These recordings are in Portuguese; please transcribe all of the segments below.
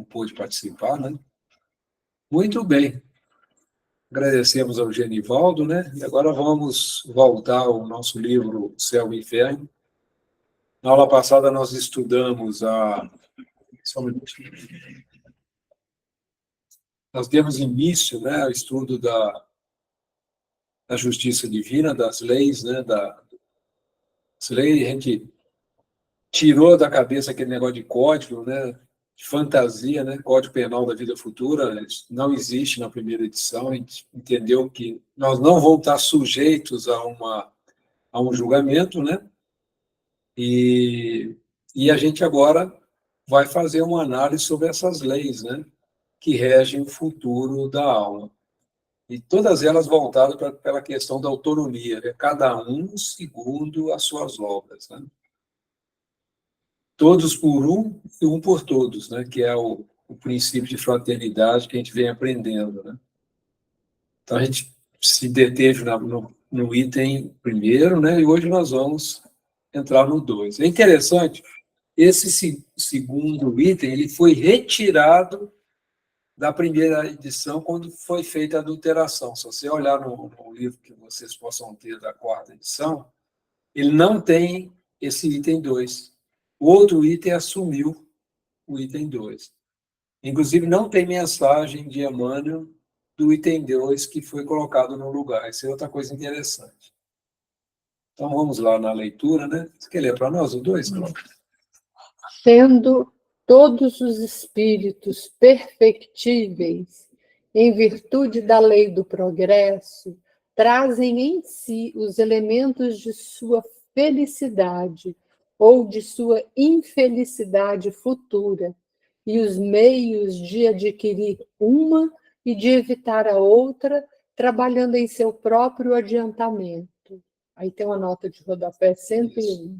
pôde participar, né? Muito bem. Agradecemos ao Genivaldo, né? E agora vamos voltar ao nosso livro Céu e Inferno. Na aula passada nós estudamos Só um minutinho. Nós demos início, né, ao estudo da justiça divina, das leis, né? Das leis, a gente tirou da cabeça aquele negócio de código, né? De fantasia, né? Código Penal da Vida Futura, isso não existe na primeira edição. A gente entendeu que nós não vamos estar sujeitos a um julgamento, né? E a gente agora vai fazer uma análise sobre essas leis, né? Que regem o futuro da alma. E todas elas voltadas pela questão da autonomia, né? Cada um segundo as suas obras, né? Todos por um e um por todos, né? Que é o princípio de fraternidade que a gente vem aprendendo, né? Então, a gente se deteve no item primeiro, né? E hoje nós vamos entrar no 2. É interessante, esse segundo item ele foi retirado da primeira edição quando foi feita a adulteração. Se você olhar no livro que vocês possam ter da quarta edição, ele não tem esse item 2. O outro item assumiu o item 2. Inclusive, não tem mensagem de Emmanuel do item 2 que foi colocado no lugar. Isso é outra coisa interessante. Então, vamos lá na leitura, né? Você quer ler para nós o 2, Cláudio? Sendo todos os espíritos perfectíveis, em virtude da lei do progresso, trazem em si os elementos de sua felicidade ou de sua infelicidade futura, e os meios de adquirir uma e de evitar a outra, trabalhando em seu próprio adiantamento. Aí tem uma nota de rodapé 101.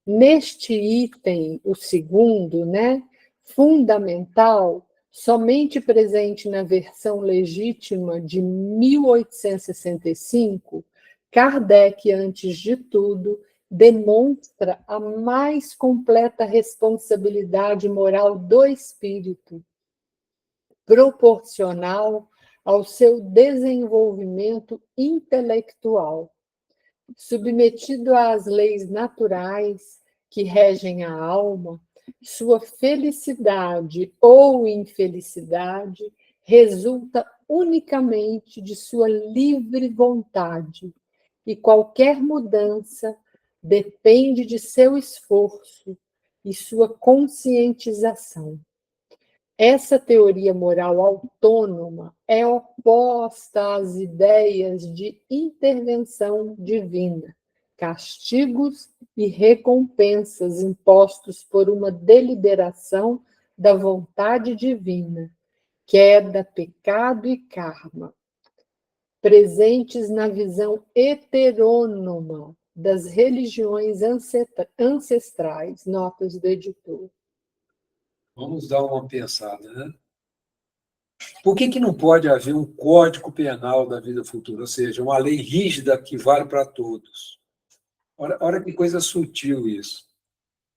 Neste item, o segundo, né, fundamental, somente presente na versão legítima de 1865, Kardec, antes de tudo, demonstra a mais completa responsabilidade moral do espírito, proporcional ao seu desenvolvimento intelectual. Submetido às leis naturais que regem a alma, sua felicidade ou infelicidade resulta unicamente de sua livre vontade, e qualquer mudança depende de seu esforço e sua conscientização. Essa teoria moral autônoma é oposta às ideias de intervenção divina, castigos e recompensas impostos por uma deliberação da vontade divina, queda, pecado e karma, presentes na visão heterônoma das religiões ancestrais, notas do editor. Vamos dar uma pensada, né? Por que não pode haver um código penal da vida futura, ou seja, uma lei rígida que vale para todos? Olha que coisa sutil isso.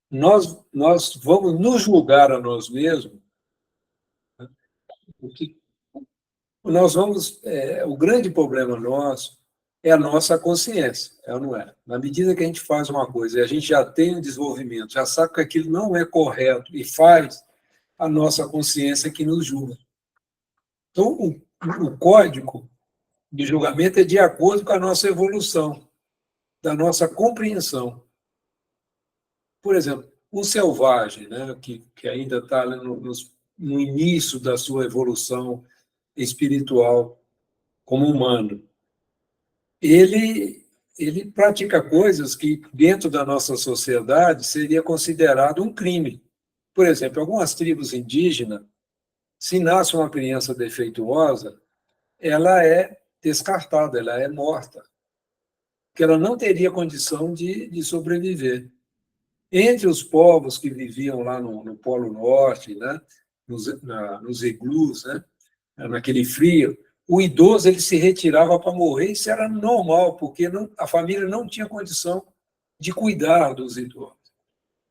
Nós vamos nos julgar a nós mesmos, né? O grande problema nosso é a nossa consciência, é ou não é? Na medida que a gente faz uma coisa e a gente já tem um desenvolvimento, já sabe que aquilo não é correto e faz, a nossa consciência que nos julga. Então, o código de julgamento é de acordo com a nossa evolução, da nossa compreensão. Por exemplo, um selvagem, né, que ainda está no início da sua evolução espiritual como humano, ele pratica coisas que, dentro da nossa sociedade, seria considerado um crime. Por exemplo, algumas tribos indígenas, se nasce uma criança defeituosa, ela é descartada, ela é morta, porque ela não teria condição de sobreviver. Entre os povos que viviam lá no Polo Norte, né, nos iglus, né, naquele frio, o idoso ele se retirava para morrer, isso era normal, porque a família não tinha condição de cuidar dos idosos.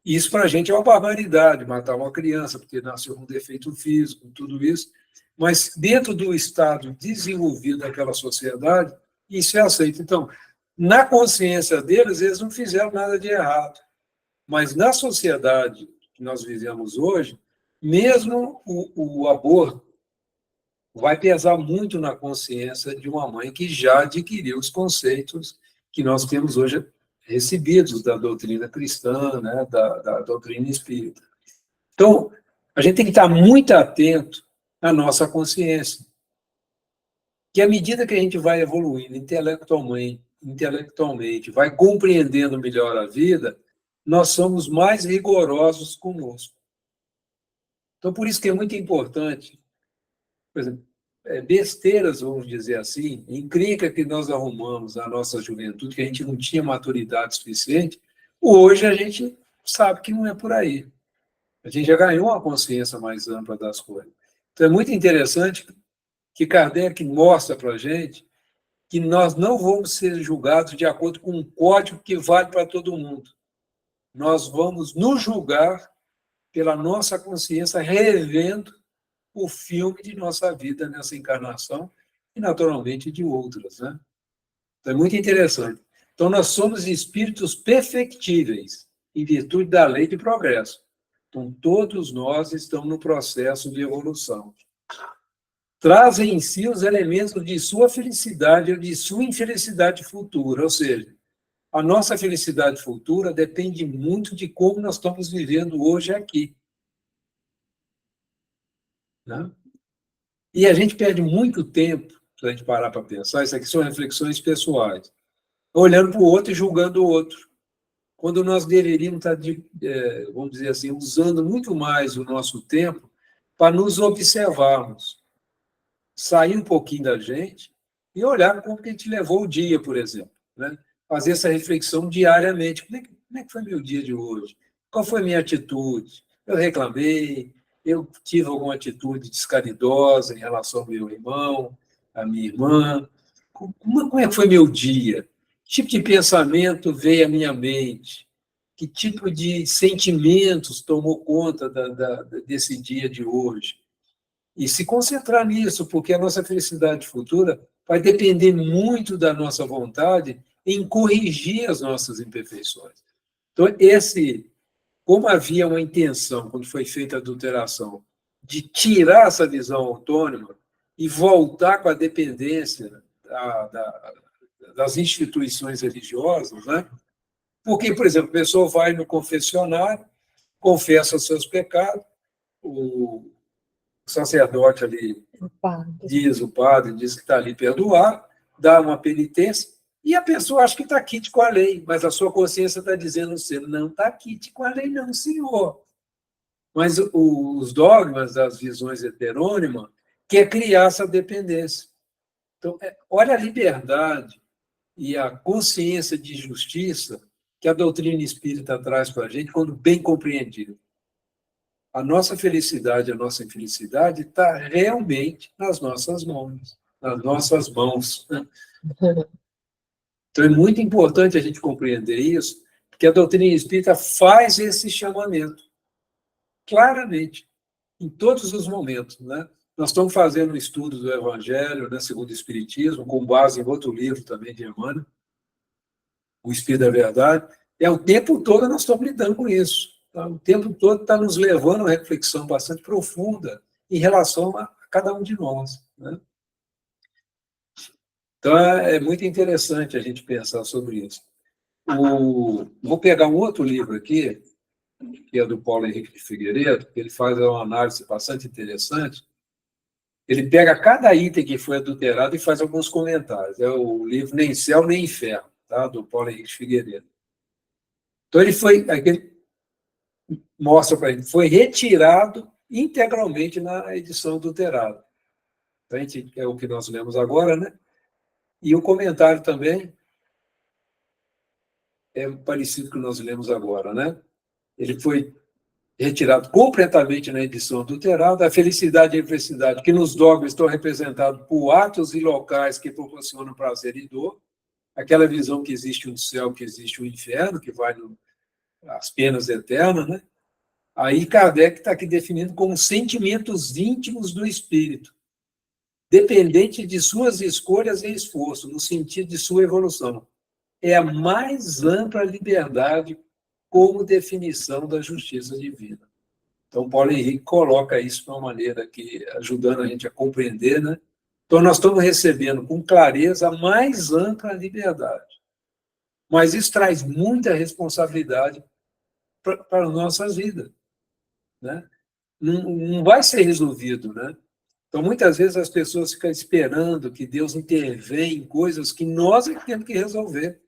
Isso para a gente é uma barbaridade, matar uma criança porque nasceu com defeito físico, tudo isso. Mas dentro do estado desenvolvido daquela sociedade, isso é aceito. Então, na consciência deles, eles não fizeram nada de errado. Mas na sociedade que nós vivemos hoje, mesmo o aborto vai pesar muito na consciência de uma mãe que já adquiriu os conceitos que nós temos hoje recebidos da doutrina cristã, né, da doutrina espírita. Então, a gente tem que estar muito atento à nossa consciência, que à medida que a gente vai evoluindo intelectualmente, vai compreendendo melhor a vida, nós somos mais rigorosos conosco. Então, por isso que é muito importante, por exemplo, besteiras, vamos dizer assim, encrenca que nós arrumamos na nossa juventude, que a gente não tinha maturidade suficiente, hoje a gente sabe que não é por aí. A gente já ganhou uma consciência mais ampla das coisas. Então, é muito interessante que Kardec mostra para a gente que nós não vamos ser julgados de acordo com um código que vale para todo mundo. Nós vamos nos julgar pela nossa consciência, revendo o filme de nossa vida nessa encarnação e, naturalmente, de outras, né? Então, é muito interessante. Então, nós somos espíritos perfectíveis em virtude da lei de progresso. Então, todos nós estamos no processo de evolução. Trazem em si os elementos de sua felicidade ou de sua infelicidade futura, ou seja, a nossa felicidade futura depende muito de como nós estamos vivendo hoje aqui. Né? E a gente perde muito tempo, se a gente parar para pensar, isso aqui são reflexões pessoais, olhando para o outro e julgando o outro, quando nós deveríamos estar, vamos dizer assim, usando muito mais o nosso tempo para nos observarmos, sair um pouquinho da gente e olhar como que a gente levou o dia, por exemplo. Né? Fazer essa reflexão diariamente. Como é que foi meu dia de hoje? Qual foi a minha atitude? Eu reclamei? Eu tive alguma atitude descaridosa em relação ao meu irmão, à minha irmã? Como é que foi meu dia? Que tipo de pensamento veio à minha mente? Que tipo de sentimentos tomou conta desse dia de hoje? E se concentrar nisso, porque a nossa felicidade futura vai depender muito da nossa vontade em corrigir as nossas imperfeições. Então, como havia uma intenção, quando foi feita a adulteração, de tirar essa visão autônoma e voltar com a dependência das instituições religiosas, né? Porque, por exemplo, a pessoa vai no confessionário, confessa os seus pecados, o sacerdote ali o padre diz que está ali perdoar, dá uma penitência, e a pessoa acha que está quite com a lei, mas a sua consciência está dizendo você não está quite com a lei, não, senhor. Mas os dogmas das visões heterônimas quer criar essa dependência. Então, olha a liberdade e a consciência de justiça que a doutrina espírita traz para a gente quando bem compreendida. A nossa felicidade, a nossa infelicidade está realmente nas nossas mãos, nas nossas mãos. Então, é muito importante a gente compreender isso, porque a doutrina espírita faz esse chamamento, claramente, em todos os momentos. Né? Nós estamos fazendo um estudo do Evangelho, né, segundo o Espiritismo, com base em outro livro também de Emmanuel, O Espírito da Verdade. O tempo todo nós estamos lidando com isso. Tá? O tempo todo está nos levando a uma reflexão bastante profunda em relação a cada um de nós. Né? Então, é muito interessante a gente pensar sobre isso. Vou pegar um outro livro aqui, que é do Paulo Henrique de Figueiredo, que ele faz uma análise bastante interessante. Ele pega cada item que foi adulterado e faz alguns comentários. É o livro Nem Céu, Nem Inferno, tá? Do Paulo Henrique de Figueiredo. Então, ele mostra para ele, foi retirado integralmente na edição adulterada. É o que nós lemos agora, né? E o comentário também é parecido com o que nós lemos agora, né? Ele foi retirado completamente na edição adulterada. A felicidade e a infelicidade, que nos dogmas estão representados por atos e locais que proporcionam prazer e dor. Aquela visão que existe um céu, que existe um inferno, que vai as penas eternas, né? Aí Kardec está aqui definindo como sentimentos íntimos do espírito, dependente de suas escolhas e esforço, no sentido de sua evolução. É a mais ampla liberdade como definição da justiça divina. Então, Paulo Henrique coloca isso de uma maneira que ajudando a gente a compreender, né? Então, nós estamos recebendo com clareza a mais ampla liberdade. Mas isso traz muita responsabilidade para as nossas vidas, né? Não vai ser resolvido, né? Então, muitas vezes as pessoas ficam esperando que Deus intervenha em coisas que nós é que temos que resolver.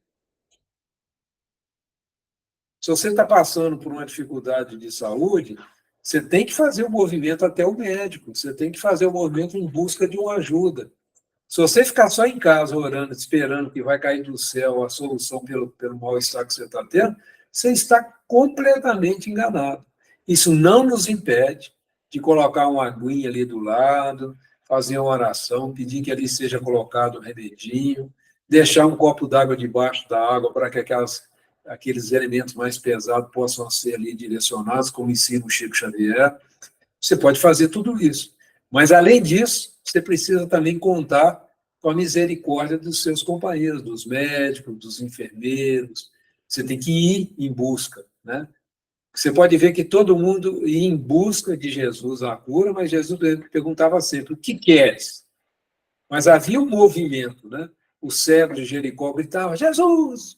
Se você está passando por uma dificuldade de saúde, você tem que fazer o movimento até o médico, você tem que fazer o movimento em busca de uma ajuda. Se você ficar só em casa orando, esperando que vai cair do céu a solução pelo mal-estar que você está tendo, você está completamente enganado. Isso não nos impede de colocar uma aguinha ali do lado, fazer uma oração, pedir que ali seja colocado um remedinho, deixar um copo d'água debaixo da água para que aqueles elementos mais pesados possam ser ali direcionados, como ensina o Chico Xavier. Você pode fazer tudo isso. Mas, além disso, você precisa também contar com a misericórdia dos seus companheiros, dos médicos, dos enfermeiros. Você tem que ir em busca, né? Você pode ver que todo mundo ia em busca de Jesus a cura, mas Jesus perguntava sempre: o que queres? Mas havia um movimento, né? O cego de Jericó gritava: Jesus,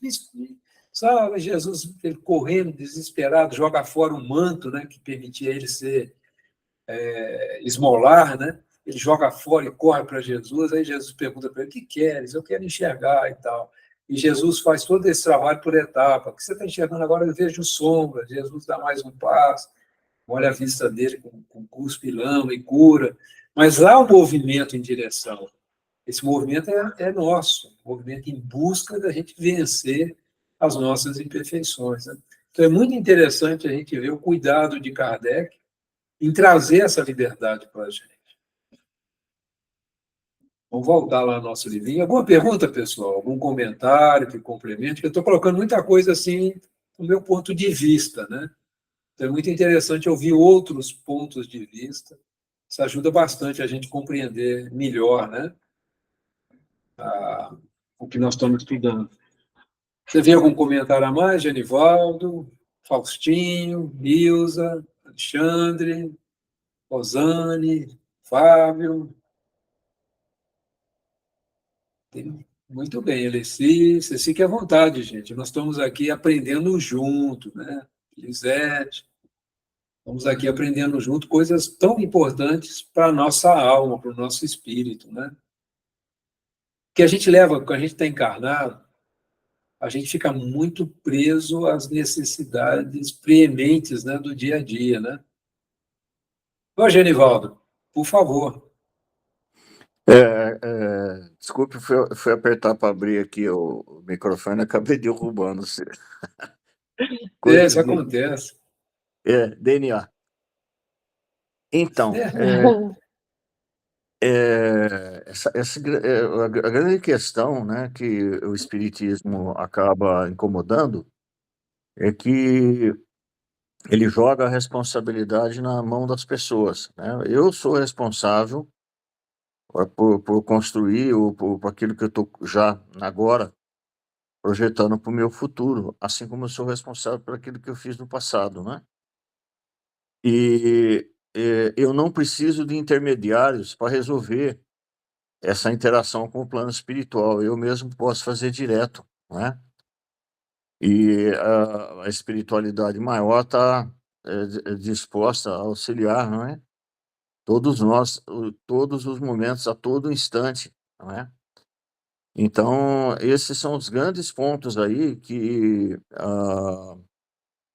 salve! Jesus, ele correndo, desesperado, joga fora o manto, né? Que permitia ele ser esmolar, né? Ele joga fora e corre para Jesus. Aí Jesus pergunta para ele: o que queres? Eu quero enxergar e tal. E Jesus faz todo esse trabalho por etapa. O que você está enxergando agora? Eu vejo sombra. Jesus dá mais um passo, olha a vista dele com cuspe e lama e cura. Mas há um movimento em direção. Esse movimento é nosso, um movimento em busca da gente vencer as nossas imperfeições, né? Então, é muito interessante a gente ver o cuidado de Kardec em trazer essa liberdade para a gente. Vamos voltar lá no nosso livrinho. Alguma pergunta, pessoal? Algum comentário que complemente? Eu estou colocando muita coisa assim do meu ponto de vista, né? Então, é muito interessante ouvir outros pontos de vista. Isso ajuda bastante a gente compreender melhor, né? O que nós estamos estudando. Você vê algum comentário a mais, Genivaldo, Faustinho, Nilza, Alexandre, Rosane, Fábio? Muito bem, Alessi, você fique à vontade, gente. Nós estamos aqui aprendendo junto, né? Lisete, estamos aqui aprendendo junto coisas tão importantes para a nossa alma, para o nosso espírito, né? Que a gente leva, quando a gente está encarnado, a gente fica muito preso às necessidades prementes, né, do dia a dia, né? Ô, Genivaldo, por favor. Desculpe, fui apertar para abrir aqui o microfone e acabei derrubando. Isso acontece. DNA. Então, a grande questão, né, que o Espiritismo acaba incomodando é que ele joga a responsabilidade na mão das pessoas, né? Eu sou responsável por construir ou por aquilo que eu estou já agora projetando para o meu futuro, assim como eu sou responsável por aquilo que eu fiz no passado, né? E eu não preciso de intermediários para resolver essa interação com o plano espiritual. Eu mesmo posso fazer direto, né? E a espiritualidade maior está disposta a auxiliar, não é? Todos nós, todos os momentos, a todo instante, não é? Então, esses são os grandes pontos aí que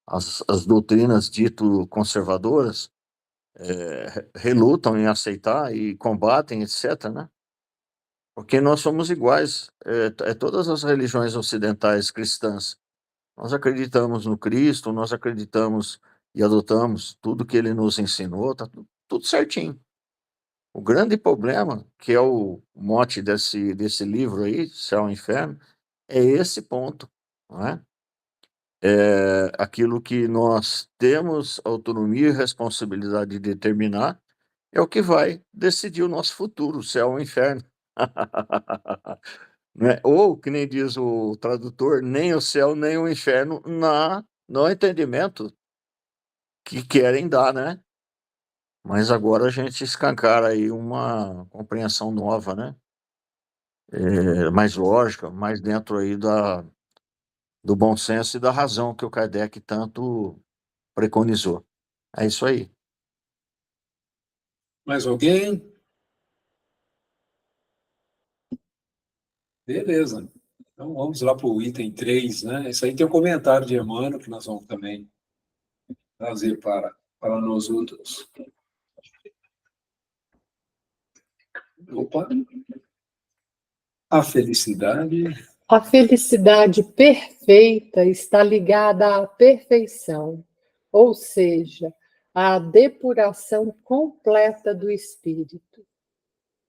as doutrinas dito conservadoras relutam em aceitar e combatem, etc., né? Porque nós somos iguais, todas as religiões ocidentais cristãs. Nós acreditamos no Cristo, nós acreditamos e adotamos tudo que ele nos ensinou, tá tudo certinho. O grande problema, que é o mote desse livro aí, Céu e Inferno, é esse ponto, não é? aquilo que nós temos autonomia e responsabilidade de determinar é o que vai decidir o nosso futuro, o céu ou o inferno. Né? Ou, que nem diz o tradutor, nem o céu nem o inferno no entendimento que querem dar, né? Mas agora a gente escancara aí uma compreensão nova, né? Mais lógica, mais dentro aí do bom senso e da razão que o Kardec tanto preconizou. É isso aí. Mais alguém? Beleza. Então vamos lá para o item 3, né? Isso aí tem um comentário de Emmanuel que nós vamos também trazer para nós outros. Opa! A felicidade. A felicidade perfeita está ligada à perfeição, ou seja, à depuração completa do espírito.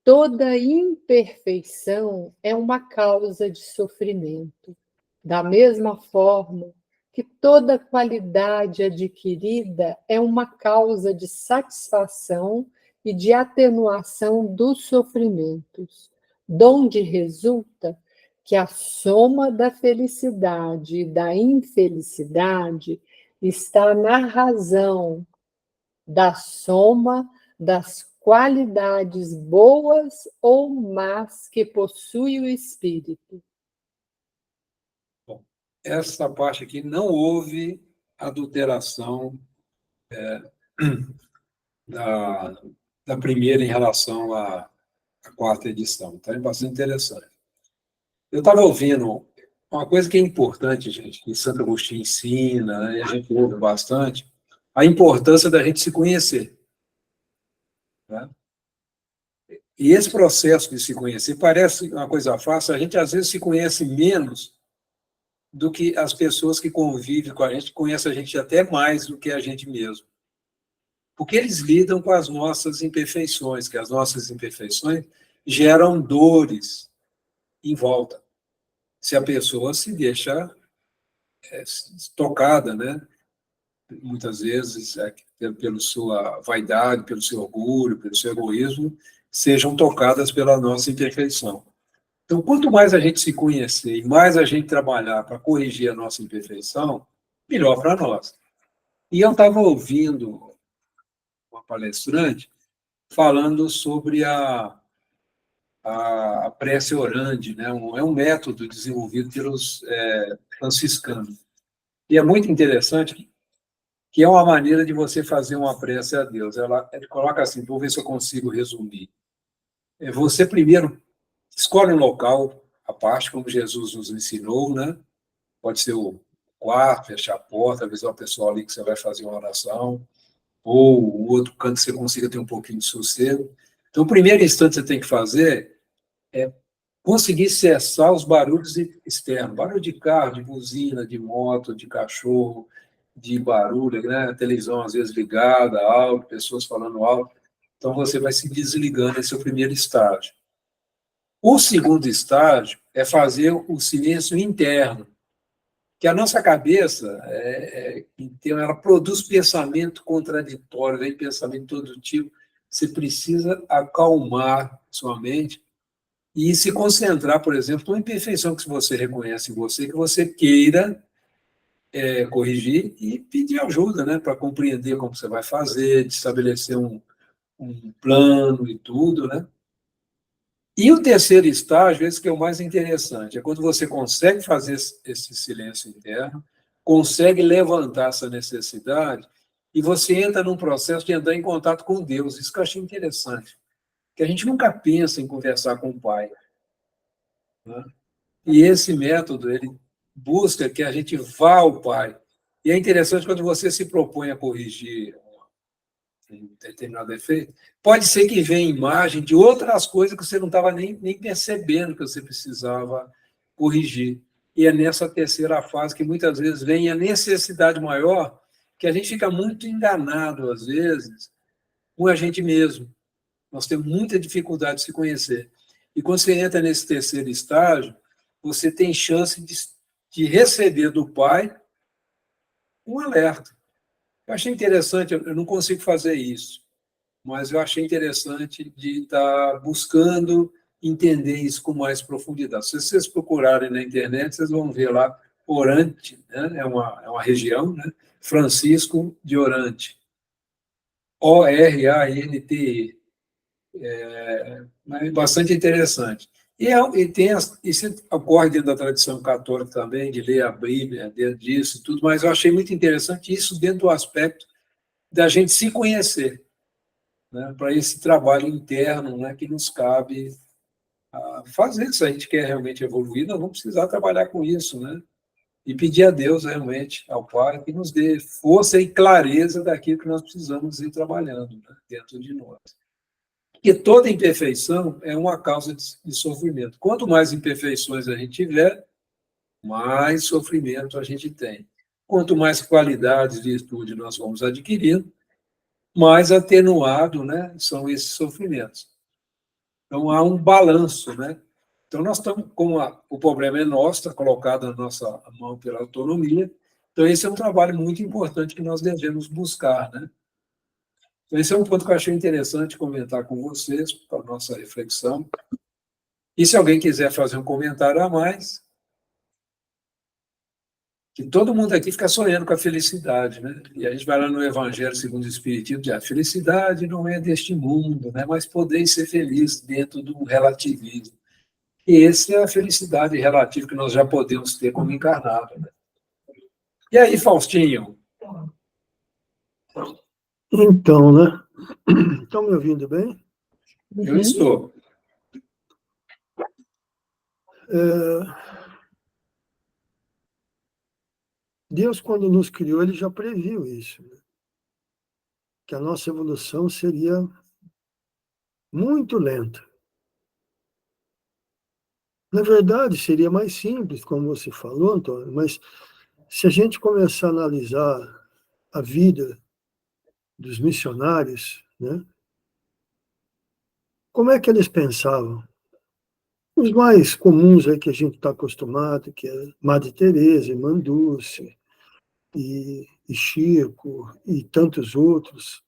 Toda imperfeição é uma causa de sofrimento, da mesma forma que toda qualidade adquirida é uma causa de satisfação e de atenuação dos sofrimentos, donde resulta que a soma da felicidade e da infelicidade está na razão da soma das qualidades boas ou más que possui o espírito. Bom, essa parte aqui não houve adulteração da primeira em relação à quarta edição. Então é bastante interessante. Eu estava ouvindo uma coisa que é importante, gente, que Santo Agostinho ensina, né, e a gente ouve bastante, a importância da gente se conhecer. Né? E esse processo de se conhecer parece uma coisa fácil, a gente às vezes se conhece menos do que as pessoas que convivem com a gente, conhecem a gente até mais do que a gente mesmo. Porque eles lidam com as nossas imperfeições, que as nossas imperfeições geram dores em volta. Se a pessoa se deixa tocada, né? Muitas vezes, pela sua vaidade, pelo seu orgulho, pelo seu egoísmo, sejam tocadas pela nossa imperfeição. Então, quanto mais a gente se conhecer e mais a gente trabalhar para corrigir a nossa imperfeição, melhor para nós. E eu estava ouvindo uma palestrante falando sobre a prece orante, né? É um método desenvolvido pelos franciscanos. E é muito interessante que é uma maneira de você fazer uma prece a Deus. Ele coloca assim, vou ver se eu consigo resumir. Você primeiro escolhe um local, a parte como Jesus nos ensinou, né? Pode ser o quarto, fechar a porta, avisar o pessoal ali que você vai fazer uma oração, ou o outro canto que você consiga ter um pouquinho de sossego. Então, o primeiro instante que você tem que fazer é conseguir cessar os barulhos externos, barulho de carro, de buzina, de moto, de cachorro, de barulho, né? A televisão às vezes ligada, alto, pessoas falando alto. Então, você vai se desligando, esse é o primeiro estágio. O segundo estágio é fazer o silêncio interno, que a nossa cabeça, então, ela produz pensamento contraditório, vem pensamento de todo tipo. Você precisa acalmar sua mente e se concentrar, por exemplo, numa imperfeição que você reconhece em você, que você queira corrigir e pedir ajuda, né, para compreender como você vai fazer, de estabelecer um plano e tudo, né? E o terceiro estágio, esse que é o mais interessante, é quando você consegue fazer esse silêncio interno, consegue levantar essa necessidade e você entra num processo de entrar em contato com Deus. Isso que eu achei interessante, que a gente nunca pensa em conversar com o Pai. Né? E esse método, ele busca que a gente vá ao Pai. E é interessante quando você se propõe a corrigir um determinado defeito, pode ser que venha imagem de outras coisas que você não estava nem percebendo que você precisava corrigir. E é nessa terceira fase que muitas vezes vem a necessidade maior, que a gente fica muito enganado, às vezes, com a gente mesmo. Nós temos muita dificuldade de se conhecer. E quando você entra nesse terceiro estágio, você tem chance de receber do Pai um alerta. Eu achei interessante, eu não consigo fazer isso, mas eu achei interessante de estar buscando entender isso com mais profundidade. Se vocês procurarem na internet, vocês vão ver lá Orante, né? É uma região, né? Francisco de Orante, Orante. É bastante interessante. Isso ocorre dentro da tradição católica também, de ler a Bíblia, dentro disso e tudo, mas eu achei muito interessante isso dentro do aspecto da gente se conhecer, né, para esse trabalho interno, né, que nos cabe fazer. Se a gente quer realmente evoluir, nós vamos precisar trabalhar com isso, né? E pedir a Deus, realmente, ao Pai, que nos dê força e clareza daquilo que nós precisamos ir trabalhando, né, dentro de nós. Porque toda imperfeição é uma causa de sofrimento. Quanto mais imperfeições a gente tiver, mais sofrimento a gente tem. Quanto mais qualidades de virtude nós vamos adquirindo, mais atenuado, né, são esses sofrimentos. Então, há um balanço, né? Então, nós estamos com o problema é nosso, está colocado na nossa mão pela autonomia. Então, esse é um trabalho muito importante que nós devemos buscar, né? Então, esse é um ponto que eu achei interessante comentar com vocês, para a nossa reflexão. E se alguém quiser fazer um comentário a mais, que todo mundo aqui fica sonhando com a felicidade, né? E a gente vai lá no Evangelho segundo o Espiritismo, diz, a felicidade não é deste mundo, né? Mas poder ser feliz dentro do relativismo. E essa é a felicidade relativa que nós já podemos ter como encarnado, né? E aí, Faustinho? Então, né? Estão me ouvindo bem? Eu estou. Deus, quando nos criou, ele já previu isso, né? Que a nossa evolução seria muito lenta. Na verdade, seria mais simples, como você falou, Antônio, mas se a gente começar a analisar a vida dos missionários, né? Como é que eles pensavam? Os mais comuns aí que a gente está acostumado, que é Madre Teresa, Irmã Dulce, e Chico, e tantos outros,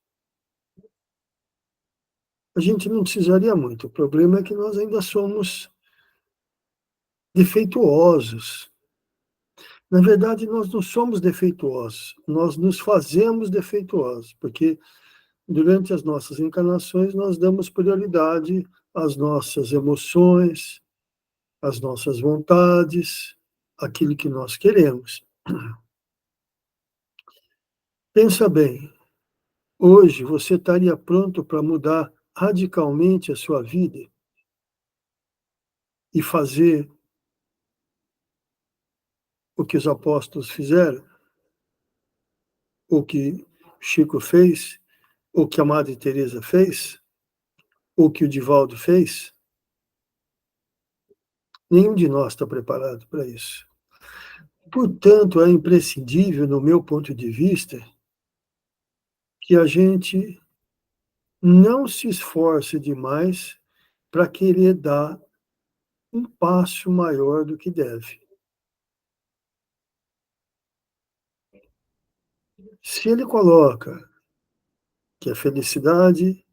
a gente não precisaria muito. O problema é que nós ainda somos defeituosos. Na verdade, nós não somos defeituosos, nós nos fazemos defeituosos, porque durante as nossas encarnações nós damos prioridade às nossas emoções, às nossas vontades, aquilo que nós queremos. Pensa bem, hoje você estaria pronto para mudar radicalmente a sua vida e fazer o que os apóstolos fizeram, o que Chico fez, o que a Madre Teresa fez, o que o Divaldo fez? Nenhum de nós está preparado para isso. Portanto, é imprescindível, no meu ponto de vista, que a gente não se esforce demais para querer dar um passo maior do que deve. Se ele coloca que a felicidade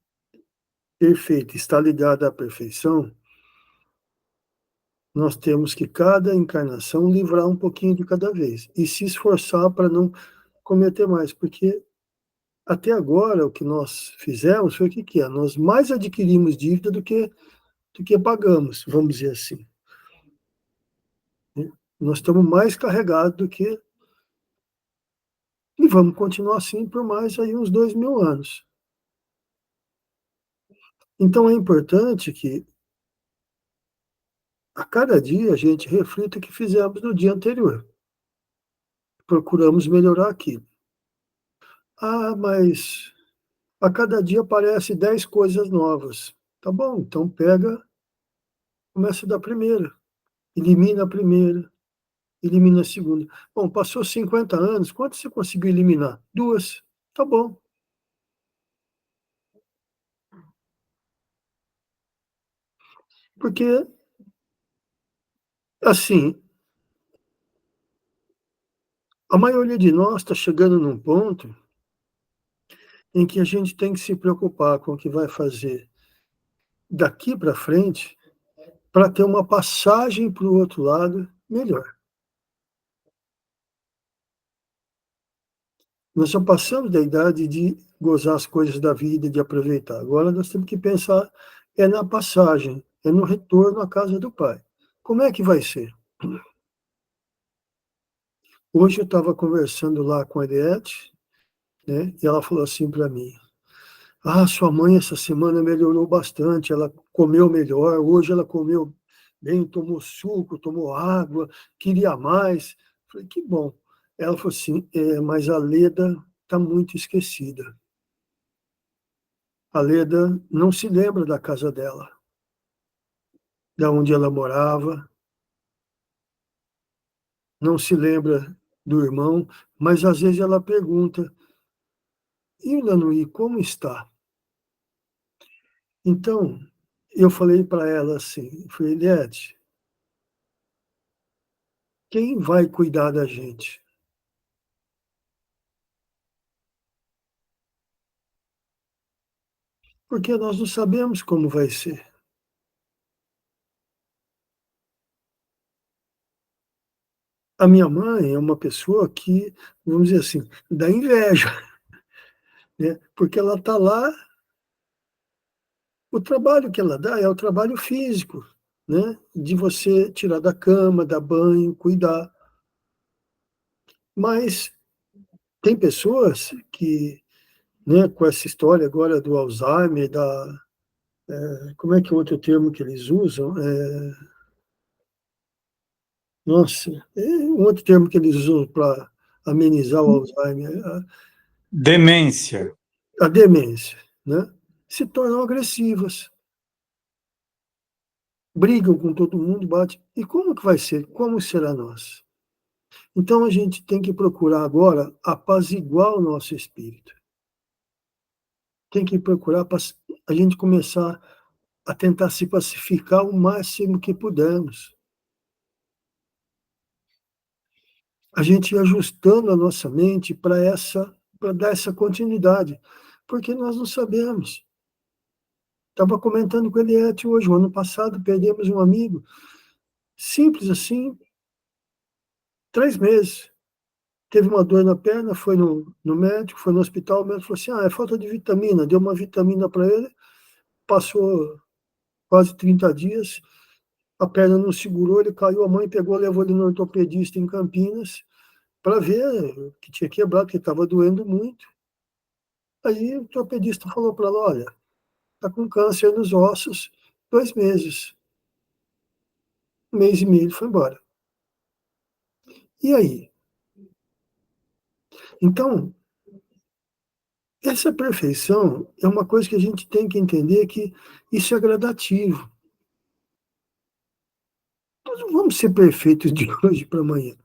perfeita está ligada à perfeição, nós temos que, cada encarnação, livrar um pouquinho de cada vez e se esforçar para não cometer mais, porque até agora o que nós fizemos foi o que é? Nós mais adquirimos dívida do que pagamos, vamos dizer assim. Nós estamos mais carregados do que... E vamos continuar assim por mais aí uns 2000 anos. Então é importante que a cada dia a gente reflita o que fizemos no dia anterior. Procuramos melhorar aquilo. Ah, mas a cada dia aparece 10 coisas novas. Tá bom, então pega, começa da primeira, elimina a primeira, elimina a segunda. Bom, passou 50 anos, quantas você conseguiu eliminar? 2. Tá bom. Porque, assim, A maioria de nós está chegando num ponto em que a gente tem que se preocupar com o que vai fazer daqui para frente para ter uma passagem para o outro lado melhor. Nós já passamos da idade de gozar as coisas da vida, de aproveitar. Agora nós temos que pensar na passagem, no retorno à casa do Pai. Como é que vai ser? Hoje eu estava conversando lá com a Eliette, né, e ela falou assim para mim: sua mãe essa semana melhorou bastante, ela comeu melhor, hoje ela comeu bem, tomou suco, tomou água, queria mais. Falei, que bom. Ela falou assim, mas a Leda está muito esquecida. A Leda não se lembra da casa dela, da onde ela morava, não se lembra do irmão, mas às vezes ela pergunta, e o Lanuí, como está? Então, eu falei para ela assim, falei, Eliette, quem vai cuidar da gente? Porque nós não sabemos como vai ser. A minha mãe é uma pessoa que, vamos dizer assim, dá inveja, né? Porque ela está lá, o trabalho que ela dá é o trabalho físico, né? De você tirar da cama, dar banho, cuidar. Mas tem pessoas que, né, com essa história agora do Alzheimer, como é que é o outro termo que eles usam? Nossa, um outro termo que eles usam para amenizar o Alzheimer, Demência. a demência, né? Se tornam agressivas, brigam com todo mundo, batem. E como que vai ser? Como será nós? Então a gente tem que procurar agora apaziguar o nosso espírito. Tem que procurar a gente começar a tentar se pacificar o máximo que pudermos. A gente ir ajustando a nossa mente para dar essa continuidade, porque nós não sabemos. Estava comentando com a Eliette hoje, o ano passado perdemos um amigo, simples assim, 3 meses. Teve uma dor na perna, foi no médico, foi no hospital, o médico falou assim, é falta de vitamina, deu uma vitamina para ele, passou quase 30 dias, a perna não segurou, ele caiu, a mãe pegou, levou ele no ortopedista em Campinas, para ver que tinha quebrado, que estava doendo muito. Aí o ortopedista falou para ela, olha, está com câncer nos ossos, 2 meses. 1 mês e meio ele foi embora. E aí? Então, essa perfeição é uma coisa que a gente tem que entender que isso é gradativo. Nós não vamos ser perfeitos de hoje para amanhã.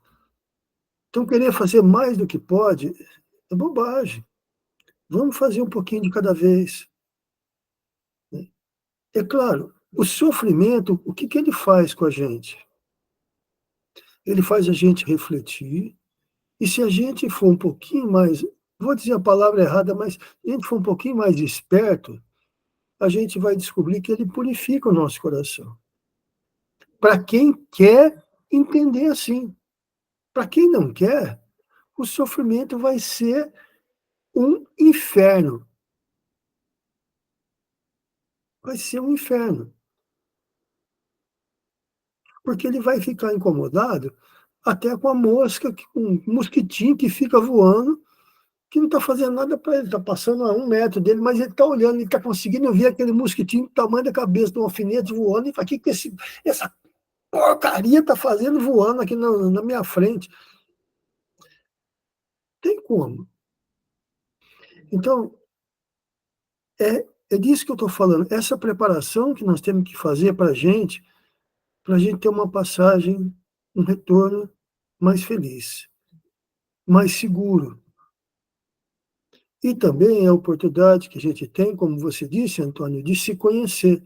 Então, querer fazer mais do que pode é bobagem. Vamos fazer um pouquinho de cada vez. É claro, o sofrimento, o que ele faz com a gente? Ele faz a gente refletir, e se a gente for um pouquinho mais, vou dizer a palavra errada, mas se a gente for um pouquinho mais esperto, a gente vai descobrir que ele purifica o nosso coração. Para quem quer entender assim. Para quem não quer, o sofrimento vai ser um inferno. Vai ser um inferno. Porque ele vai ficar incomodado até com a mosca, com um mosquitinho que fica voando, que não está fazendo nada para ele, está passando a 1 metro dele, mas ele está olhando, ele está conseguindo ver aquele mosquitinho do tamanho da cabeça de um alfinete voando, e fala, o que essa porcaria está fazendo voando aqui na minha frente? Tem como. Então, é disso que eu estou falando, essa preparação que nós temos que fazer para a gente ter uma passagem, um retorno mais feliz, mais seguro. E também é a oportunidade que a gente tem, como você disse, Antônio, de se conhecer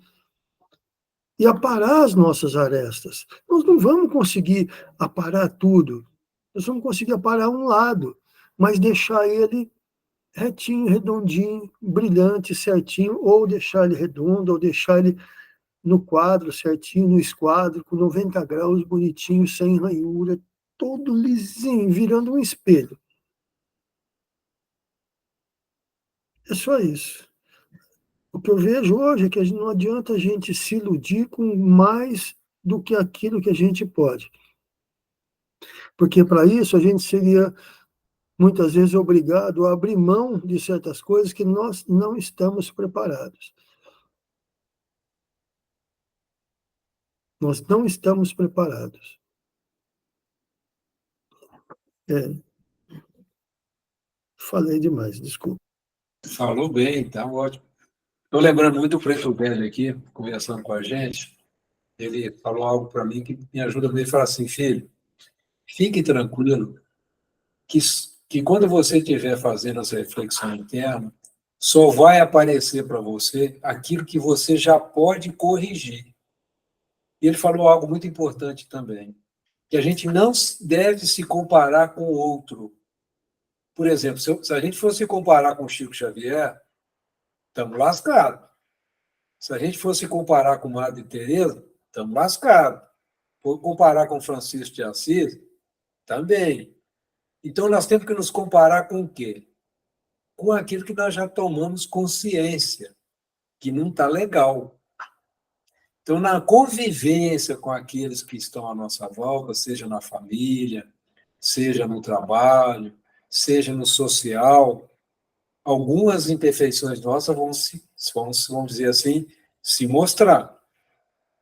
e aparar as nossas arestas. Nós não vamos conseguir aparar tudo, Nós vamos conseguir aparar um lado, mas deixar ele retinho, redondinho, brilhante, certinho, ou deixar ele redondo, ou deixar ele no quadro certinho, no esquadro, com 90 graus, bonitinho, sem ranhura, todo lisinho, virando um espelho. É só isso. O que eu vejo hoje é que não adianta a gente se iludir com mais do que aquilo que a gente pode. Porque para isso a gente seria, muitas vezes, obrigado a abrir mão de certas coisas que nós não estamos preparados. Nós não estamos preparados. Falei demais, desculpa. Falou bem, tá ótimo. Estou lembrando muito do Preto Velho aqui, conversando com a gente. Ele falou algo para mim que me ajuda muito. Ele fala assim, filho, fique tranquilo que quando você estiver fazendo essa reflexão interna, só vai aparecer para você aquilo que você já pode corrigir. E ele falou algo muito importante também, que a gente não deve se comparar com o outro. Por exemplo, se a gente fosse comparar com o Chico Xavier, estamos lascados. Se a gente fosse comparar com Madre Teresa, estamos lascados. For comparar com Francisco de Assis, também. Então, nós temos que nos comparar com o quê? Com aquilo que nós já tomamos consciência, que não está legal. Então, na convivência com aqueles que estão à nossa volta, seja na família, seja no trabalho, seja no social, algumas imperfeições nossas vamos dizer assim, se mostrar.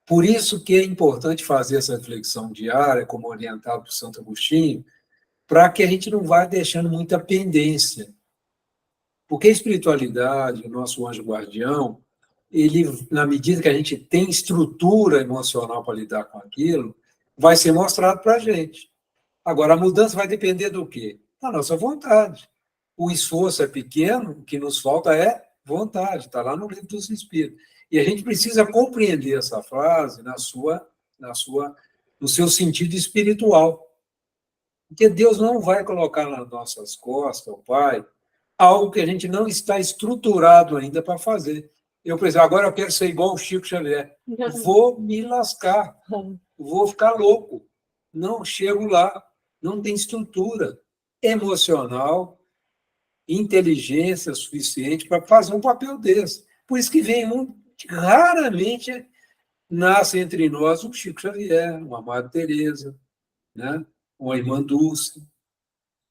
Por isso que é importante fazer essa reflexão diária, como orientado por Santo Agostinho, para que a gente não vá deixando muita pendência. Porque a espiritualidade, o nosso anjo guardião, ele, na medida que a gente tem estrutura emocional para lidar com aquilo, vai ser mostrado para a gente. Agora, a mudança vai depender do quê? Da nossa vontade. O esforço é pequeno, o que nos falta é vontade, está lá no Livro dos Espíritos. E a gente precisa compreender essa frase no seu sentido espiritual. Porque Deus não vai colocar nas nossas costas, o Pai, algo que a gente não está estruturado ainda para fazer. Eu, por exemplo, agora eu quero ser igual o Chico Xavier. Vou me lascar, vou ficar louco. Não chego lá, não tem estrutura emocional, inteligência suficiente para fazer um papel desse. Por isso que raramente nasce entre nós um Chico Xavier, uma Madre Teresa, né? Uma Irmã Dulce,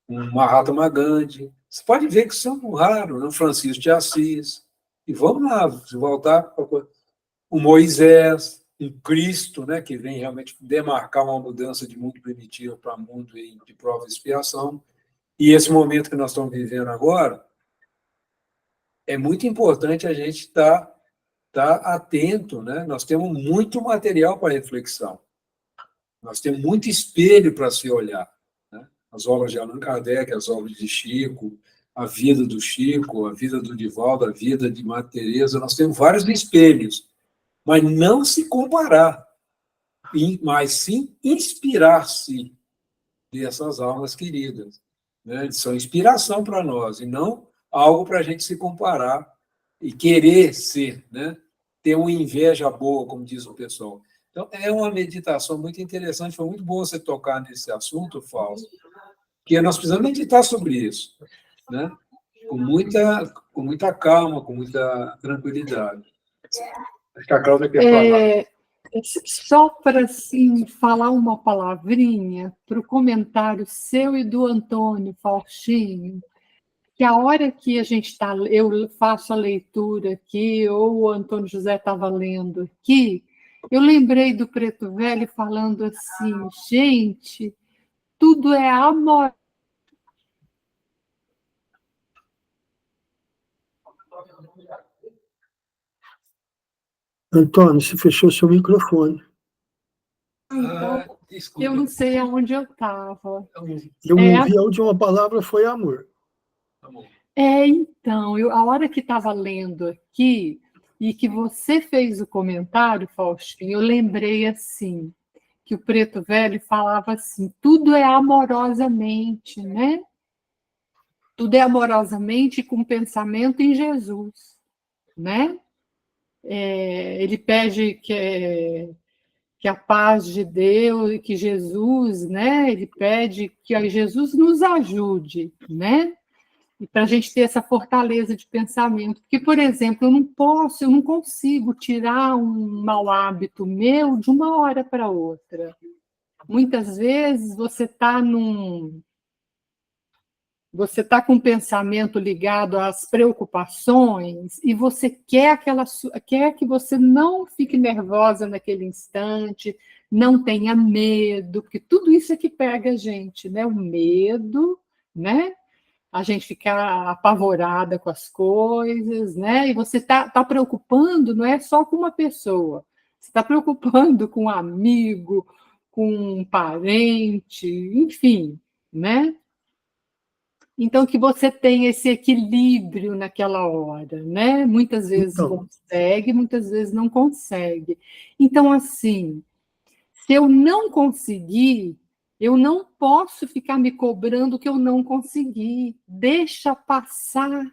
um Mahatma Gandhi. Você pode ver que são raros, né? Um Francisco de Assis. E vamos lá, voltar para o Moisés, um Cristo, né, que vem realmente demarcar uma mudança de mundo primitivo para mundo de prova e expiação. E esse momento que nós estamos vivendo agora, é muito importante a gente estar atento, né? Nós temos muito material para reflexão. Nós temos muito espelho para se olhar, né? As obras de Allan Kardec, as obras de Chico, a vida do Chico, a vida do Divaldo, a vida de Madre Teresa. Nós temos vários espelhos, mas não se comparar, mas sim inspirar-se dessas almas queridas, né? Eles são inspiração para nós, e não algo para a gente se comparar e querer ser, né? Ter uma inveja boa, como diz o pessoal. Então, é uma meditação muito interessante, foi muito bom você tocar nesse assunto, Fausto, porque nós precisamos meditar sobre isso, né? Com muita calma, com muita tranquilidade. Acho que a Cláudia quer falar. Só para assim, falar uma palavrinha para o comentário seu e do Antônio Faustinho, que a hora que a gente está, eu faço a leitura aqui, ou o Antônio José estava lendo aqui, eu lembrei do Preto Velho falando assim, gente, tudo é amor. Antônio, você fechou seu microfone. Então, eu não sei aonde eu estava. Eu ouvi a última palavra foi amor. Então, a hora que estava lendo aqui, e que você fez o comentário, Faustinho, eu lembrei assim, que o Preto Velho falava assim, tudo é amorosamente, né? Tudo é amorosamente com pensamento em Jesus, né? Ele pede que a paz de Deus e que Jesus, né? Ele pede que Jesus nos ajude, né? E para a gente ter essa fortaleza de pensamento. Porque, por exemplo, eu não consigo tirar um mau hábito meu de uma hora para outra. Muitas vezes você está com um pensamento ligado às preocupações e você quer que você não fique nervosa naquele instante, não tenha medo, porque tudo isso é que pega a gente, né? O medo, né? A gente ficar apavorada com as coisas, né? E você tá preocupando, não é só com uma pessoa, você está preocupando com um amigo, com um parente, enfim, né? Então, que você tenha esse equilíbrio naquela hora, né? Muitas vezes Então, consegue, muitas vezes não consegue. Então, assim, se eu não conseguir, eu não posso ficar me cobrando que eu não consegui. Deixa passar,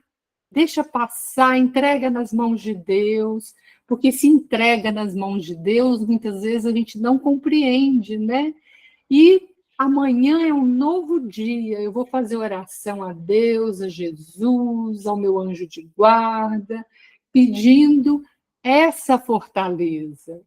entrega nas mãos de Deus, porque se entrega nas mãos de Deus, muitas vezes a gente não compreende, né? E amanhã é um novo dia, eu vou fazer oração a Deus, a Jesus, ao meu anjo de guarda, pedindo essa fortaleza,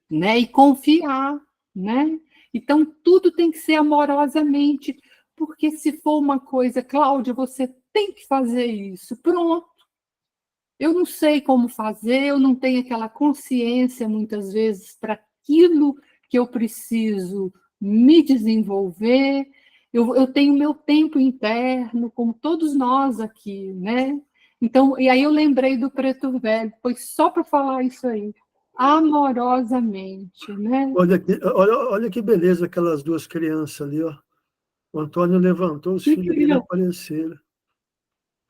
né? E confiar, né? Então, tudo tem que ser amorosamente, porque se for uma coisa, Cláudia, você tem que fazer isso, pronto. Eu não sei como fazer, eu não tenho aquela consciência, muitas vezes, para aquilo que eu preciso me desenvolver. Eu tenho meu tempo interno, como todos nós aqui, né? Então, e aí eu lembrei do Preto Velho, foi só para falar isso aí, amorosamente, né? olha que beleza aquelas duas crianças ali, ó. O Antônio levantou, os Que filhos dele criança. apareceram.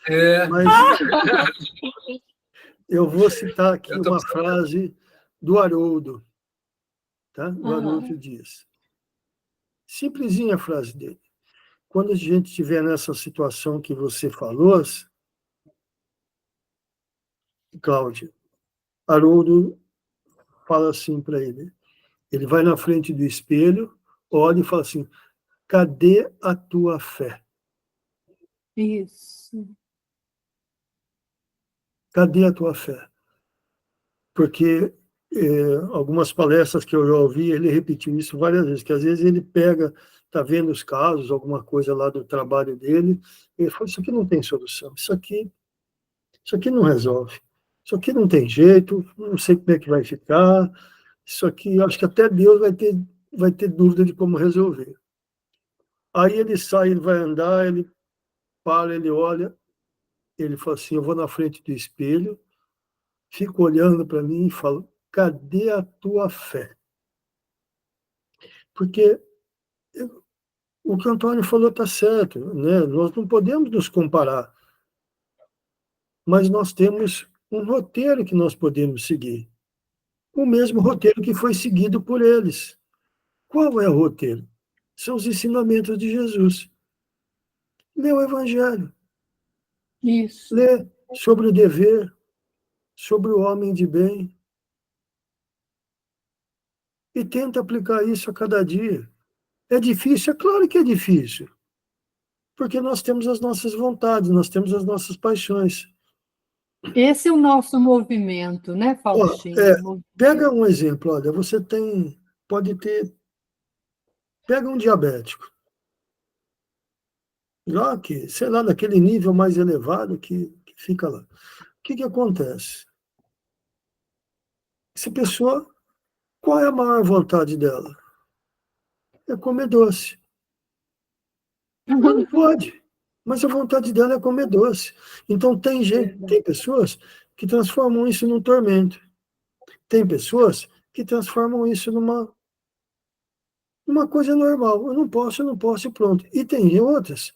É, Mas eu vou citar aqui eu tô uma frase do Haroldo, tá? Do Haroldo Dias. Simplesinha a frase dele. Quando a gente estiver nessa situação que você falou, Cláudia, Haroldo fala assim para ele. Ele vai na frente do espelho, olha e fala assim: cadê a tua fé? Isso. Cadê a tua fé? Porque algumas palestras que eu já ouvi, ele repetiu isso várias vezes, que às vezes ele pega, está vendo os casos, alguma coisa lá do trabalho dele, e ele fala: isso aqui não tem solução, isso aqui não resolve, isso aqui não tem jeito, não sei como é que vai ficar, isso aqui, acho que até Deus vai ter dúvida de como resolver. Aí ele sai, ele vai andar, ele para, ele olha, ele fala assim: eu vou na frente do espelho, fico olhando para mim e falo: cadê a tua fé? Porque o que o Antônio falou está certo, né? Nós não podemos nos comparar, mas nós temos um roteiro que nós podemos seguir, o mesmo roteiro que foi seguido por eles. Qual é o roteiro? São os ensinamentos de Jesus. Lê o Evangelho, Isso. lê sobre o dever, sobre o homem de bem, e tenta aplicar isso a cada dia. É difícil? É claro que é difícil, porque nós temos as nossas vontades, nós temos as nossas paixões. Esse é o nosso movimento, né, Ó, Faustinho? pega um exemplo, olha, pode ter, pega um diabético, já que, sei lá, naquele nível mais elevado que fica lá. O que acontece? Essa pessoa, qual é a maior vontade dela? É comer doce. Ela não pode, mas a vontade dela é comer doce. Então, tem pessoas que transformam isso num tormento. Tem pessoas que transformam isso numa coisa normal. Eu não posso, e pronto. E tem outras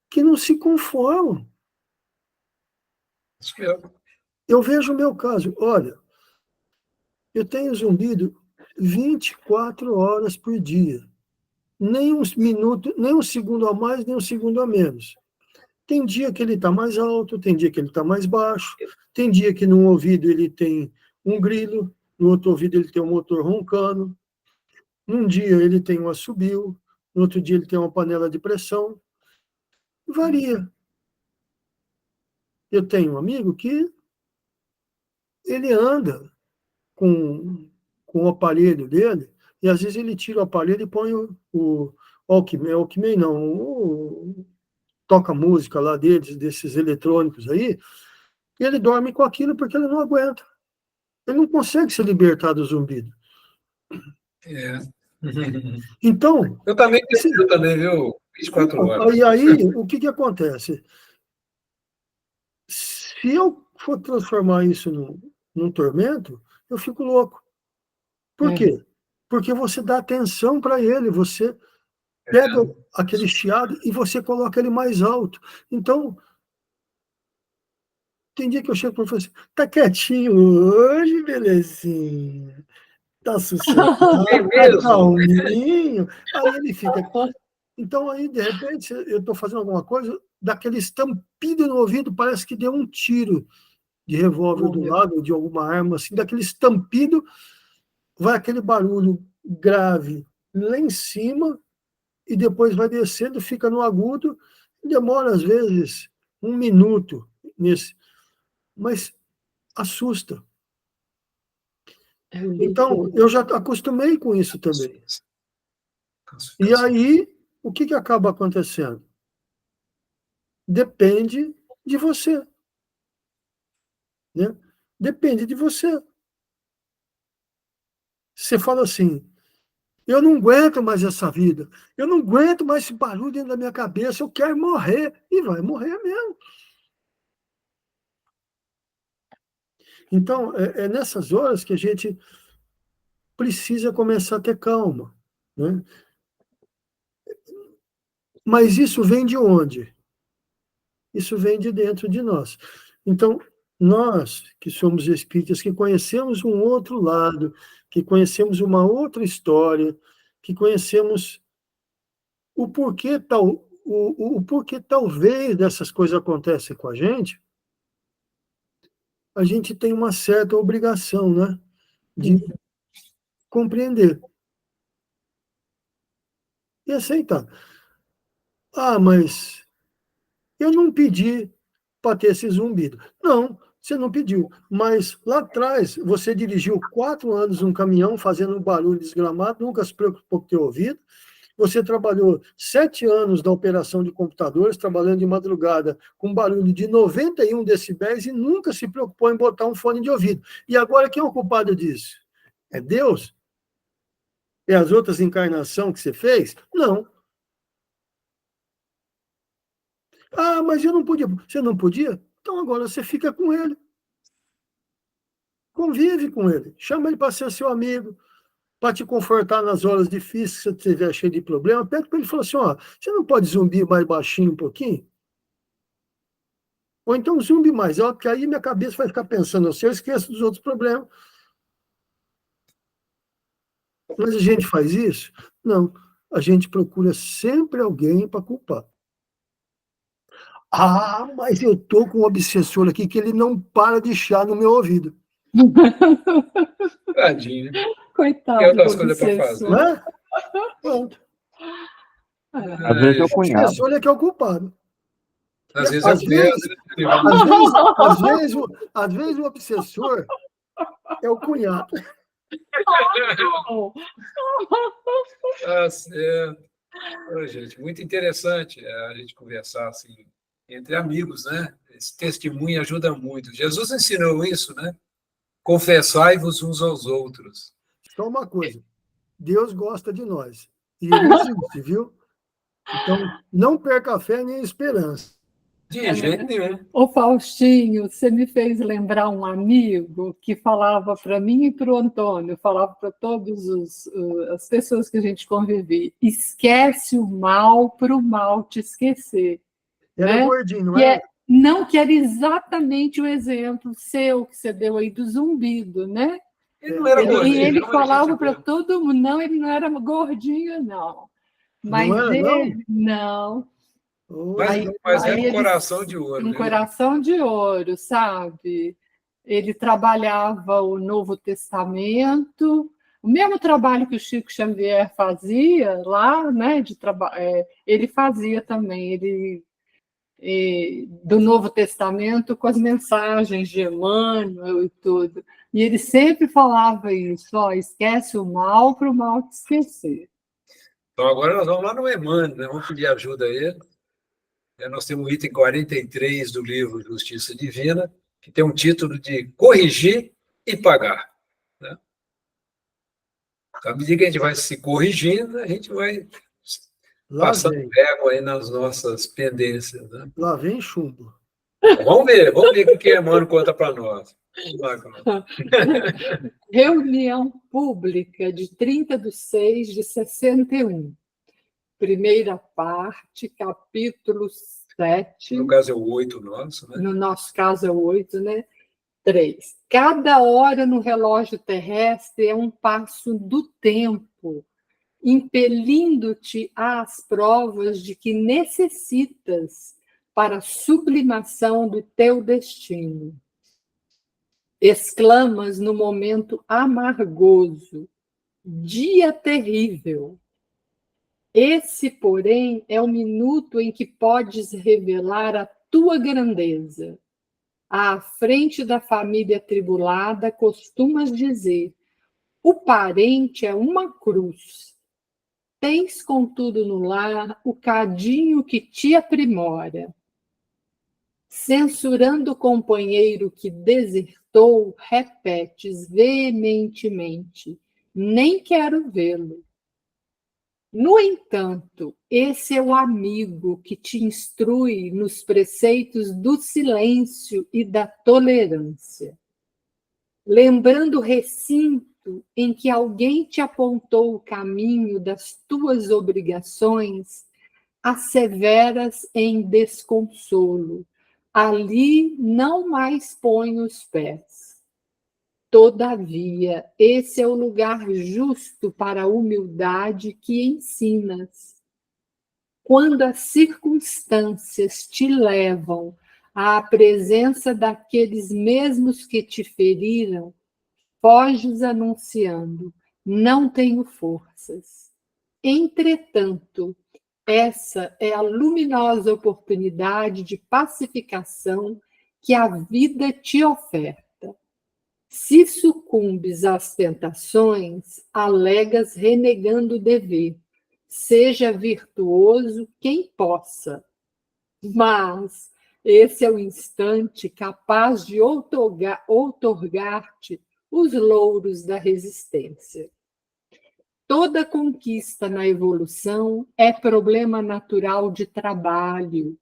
que não se conformam. Eu vejo o meu caso. Olha, eu tenho zumbido 24 horas por dia. Nem um minuto, nem um segundo a mais, nem um segundo a menos. Tem dia que ele está mais alto, tem dia que ele está mais baixo, tem dia que num ouvido ele tem um grilo, no outro ouvido ele tem um motor roncando, num dia ele tem um assobio, no outro dia ele tem uma panela de pressão. Varia. Eu tenho um amigo que ele anda com o aparelho dele, e às vezes ele tira o aparelho e põe o Walkman não, o toca-música lá deles, desses eletrônicos aí, e ele dorme com aquilo porque ele não aguenta. Ele não consegue se libertar do zumbido. É. Então... Eu também, viu? 24 horas. E aí, o que acontece? Se eu for transformar isso num tormento, eu fico louco. Por quê? Porque você dá atenção para ele, você pega aquele chiado e você coloca ele mais alto. Então, tem dia que eu chego para o professor, tá quietinho hoje, belezinha? Tá sossegado, tá calminho? Aí ele fica... Então, aí, de repente, eu estou fazendo alguma coisa, daquele estampido no ouvido, parece que deu um tiro de revólver do lado, de alguma arma, assim, daquele estampido, vai aquele barulho grave lá em cima, e depois vai descendo, fica no agudo, demora, às vezes, 1 minuto nesse, mas assusta. Então, eu já acostumei com isso também. E aí, o que acaba acontecendo? Depende de você. Né? Depende de você. Você fala assim, eu não aguento mais essa vida, eu não aguento mais esse barulho dentro da minha cabeça, eu quero morrer, e vai morrer mesmo. Então, é nessas horas que a gente precisa começar a ter calma. Né? Mas isso vem de onde? Isso vem de dentro de nós. Então, nós que somos espíritas, que conhecemos um outro lado, que conhecemos uma outra história, que conhecemos o porquê talvez dessas coisas acontecem com a gente tem uma certa obrigação, né, de compreender e aceitar. Ah, mas eu não pedi para ter esse zumbido. Não, você não pediu. Mas lá atrás, você dirigiu 4 anos um caminhão fazendo um barulho desgramado, nunca se preocupou com o teu ouvido. Você trabalhou 7 anos na operação de computadores, trabalhando de madrugada, com barulho de 91 decibéis e nunca se preocupou em botar um fone de ouvido. E agora, quem é o culpado disso? É Deus? É as outras encarnações que você fez? Não. Ah, mas eu não podia. Você não podia? Então agora você fica com ele. Convive com ele. Chama ele para ser seu amigo, para te confortar nas horas difíceis, se você estiver cheio de problema. Pede para ele e fala assim, ó, você não pode zumbir mais baixinho um pouquinho? Ou então zumbi mais alto, porque aí minha cabeça vai ficar pensando assim, eu esqueço dos outros problemas. Mas a gente faz isso? Não. A gente procura sempre alguém para culpar. Ah, mas eu tô com um obsessor aqui que ele não para de chiar no meu ouvido. Tadinho. Coitado. Tem outras coisas para fazer. Né? Pronto. Às vezes é o O cunhado. obsessor é que é o culpado. Às vezes Às vezes o obsessor é o cunhado. Tá certo. Ô, gente, muito interessante a gente conversar assim, entre amigos, né? Esse testemunho ajuda muito. Jesus ensinou isso, né? Confessai-vos uns aos outros. Só uma coisa, Deus gosta de nós. E ele existe, viu? Então, não perca a fé nem a esperança. De jeito nenhum. Ô Faustinho, você me fez lembrar um amigo que falava para mim e para o Antônio, falava para todas as pessoas que a gente convivia, esquece o mal para o mal te esquecer. Era né? gordinho, não Que é? Não, que era exatamente o exemplo seu que você deu aí do zumbido, né? Ele não era gordinho. E ele não, falava gente para boa. todo mundo, não, ele não era gordinho, não. Mas Não era, não? ele, não. Mas, Aí, mas era aí um ele, coração de ouro, um viu? coração de ouro, sabe? Ele trabalhava o Novo Testamento, o mesmo trabalho que o Chico Xavier fazia lá, né? Ele fazia também, do Novo Testamento com as mensagens de Emmanuel e tudo. E ele sempre falava isso, ó, esquece o mal para o mal te esquecer. Então, agora nós vamos lá no Emmanuel, né? Vamos pedir ajuda a ele. Nós temos o item 43 do livro Justiça Divina, que tem um título de Corrigir e Pagar. Né? À medida que a gente vai se corrigindo, a gente vai Lá passando vem. régua aí nas nossas pendências. Né? Lá vem chumbo. Vamos ver o que Emmanuel conta para nós. Vamos lá, Cláudia. Reunião pública de 30/6/61. Primeira parte, capítulo 7. No caso é o 8 nosso, né? No nosso caso é o 8, né? 3. Cada hora no relógio terrestre é um passo do tempo, impelindo-te às provas de que necessitas para a sublimação do teu destino. Exclamas no momento amargoso, dia terrível. Esse, porém, é o minuto em que podes revelar a tua grandeza. À frente da família atribulada, costumas dizer: o parente é uma cruz. Tens, contudo, no lar o cadinho que te aprimora. Censurando o companheiro que desertou, repetes veementemente: nem quero vê-lo. No entanto, esse é o amigo que te instrui nos preceitos do silêncio e da tolerância. Lembrando o recinto em que alguém te apontou o caminho das tuas obrigações, asseveras em desconsolo. Ali não mais põe os pés. Todavia, esse é o lugar justo para a humildade que ensinas. Quando as circunstâncias te levam à presença daqueles mesmos que te feriram, foges anunciando: não tenho forças. Entretanto, essa é a luminosa oportunidade de pacificação que a vida te oferta. Se sucumbes às tentações, alegas renegando o dever. Seja virtuoso quem possa, mas esse é o instante capaz de outorgar-te os louros da resistência. Toda conquista na evolução é problema natural de trabalho,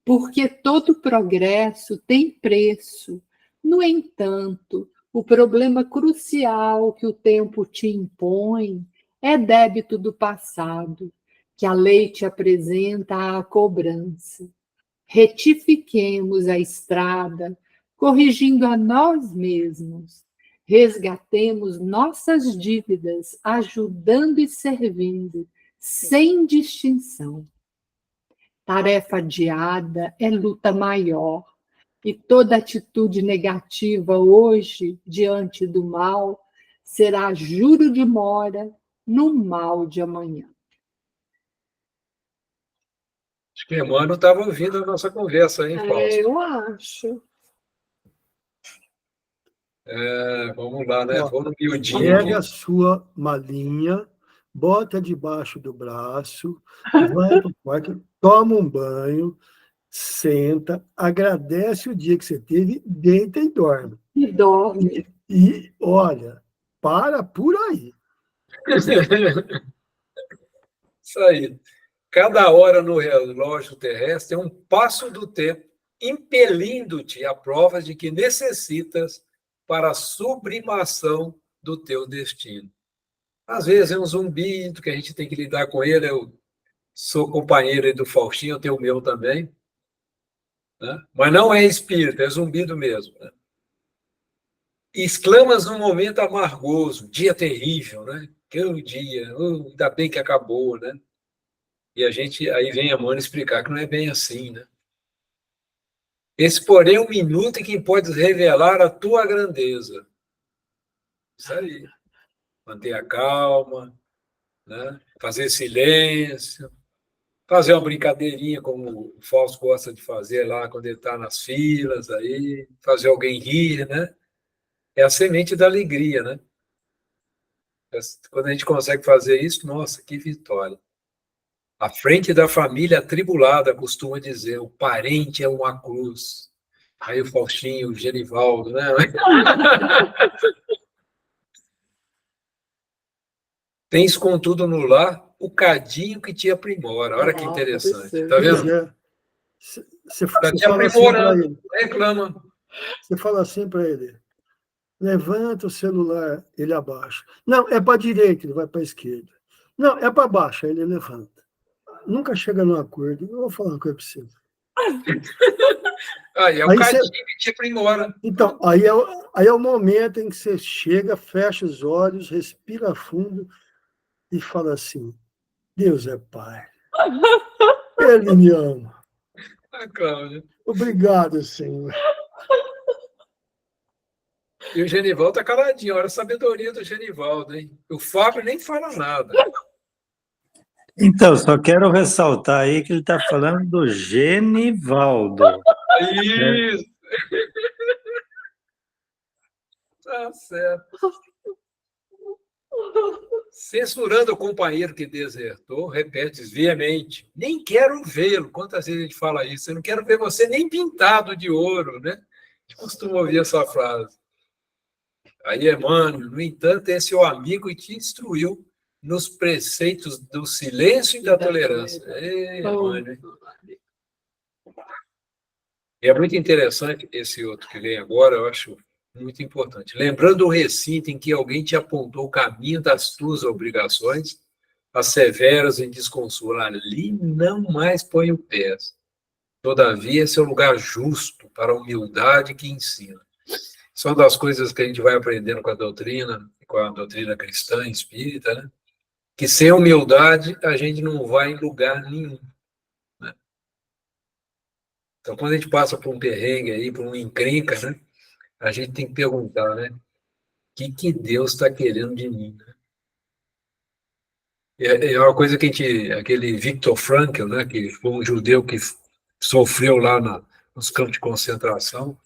porque todo progresso tem preço. No entanto, o problema crucial que o tempo te impõe é débito do passado, que a lei te apresenta à cobrança. Retifiquemos a estrada, corrigindo a nós mesmos. Resgatemos nossas dívidas, ajudando e servindo, sem distinção. Tarefa adiada é luta maior, e toda atitude negativa hoje, diante do mal, será juro de mora no mal de amanhã. Acho que o Emmanuel estava ouvindo a nossa conversa, hein, Fausto? Eu acho. Vamos lá, né? Ó, Vamos no miudinho pega a aqui. sua malinha, bota debaixo do braço, vai para o quarto, toma um banho, senta, agradece o dia que você teve, deita e dorme. E dorme. E olha, para por aí. Isso aí. Cada hora no relógio terrestre é um passo do tempo, impelindo-te a provas de que necessitas para a sublimação do teu destino. Às vezes é um zumbido que a gente tem que lidar com ele. Eu sou companheiro aí do Faustinho, eu tenho o meu também. Né? Mas não é espírito, é zumbido mesmo. Né? exclamas num momento amargoso, dia terrível, né? Que dia, ainda bem que acabou, né? E aí vem a Mônica explicar que não é bem assim, né? Esse, porém, é um minuto em que pode revelar a tua grandeza. Isso aí. Manter a calma, né? Fazer silêncio, fazer uma brincadeirinha, como o Fausto gosta de fazer lá quando ele está nas filas, aí, fazer alguém rir, né? É a semente da alegria, né? Quando a gente consegue fazer isso, nossa, que vitória. À frente da família atribulada, costuma dizer, o parente é uma cruz. Aí o Faustinho, o Genivaldo, né? Tens, contudo, no lar o cadinho que te aprimora. Olha que interessante. Tá vendo? Você Está te fala assim para aprimorando. ele. Reclama. Você fala assim para ele. Levanta o celular, ele abaixa. Não, é para a direita, ele vai para a esquerda. Não, é para baixo, aí ele levanta. Nunca chega num acordo. Eu vou falar uma coisa para você. Aí é o cadinho que te aprimora. Então, aí é o momento em que você chega, fecha os olhos, respira fundo e fala assim, Deus é Pai. Ele me ama. Ah, Cláudia. Obrigado, Senhor. E o Genivaldo está caladinho. Olha a sabedoria do Genivaldo, hein? O Fábio nem fala nada. Então, só quero ressaltar aí que ele está falando do Genivaldo. Isso! Tá certo. Censurando o companheiro que desertou, repete veemente, nem quero vê-lo. Quantas vezes a gente fala isso? Eu não quero ver você nem pintado de ouro, né? A gente costuma ouvir essa frase. Aí Emmanuel, no entanto, é seu amigo e te instruiu nos preceitos do silêncio e da tolerância. Emmanuel. E é muito interessante esse outro que vem agora, eu acho muito importante. Lembrando o recinto em que alguém te apontou o caminho das tuas obrigações, as severas em desconsolo, ali não mais põe o pé. Todavia, esse é o lugar justo para a humildade que ensina. São das coisas que a gente vai aprendendo com a doutrina cristã, espírita, né? Que sem humildade a gente não vai em lugar nenhum. Né? Então, quando a gente passa por um perrengue aí, por uma encrenca, né? A gente tem que perguntar, né? O que Deus está querendo de mim? Né? É uma coisa que aquele Viktor Frankl, né? Que foi um judeu que sofreu lá nos campos de concentração,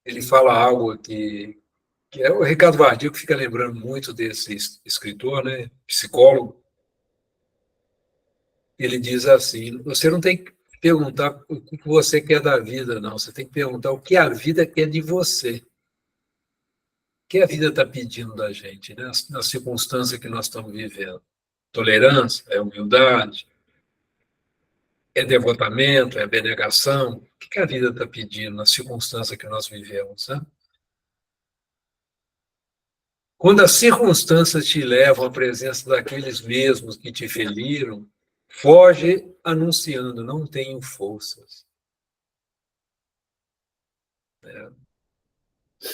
ele fala algo que é o Ricardo Vardio que fica lembrando muito desse escritor, né? Psicólogo. Ele diz assim: você não tem que perguntar o que você quer da vida, não. Você tem que perguntar o que a vida quer de você. O que a vida está pedindo da gente, né? Na circunstância que nós estamos vivendo. Tolerância, é humildade, é devotamento, é abnegação. O que a vida está pedindo na circunstância que nós vivemos, né? Quando as circunstâncias te levam à presença daqueles mesmos que te feriram, foge anunciando, não tenho forças.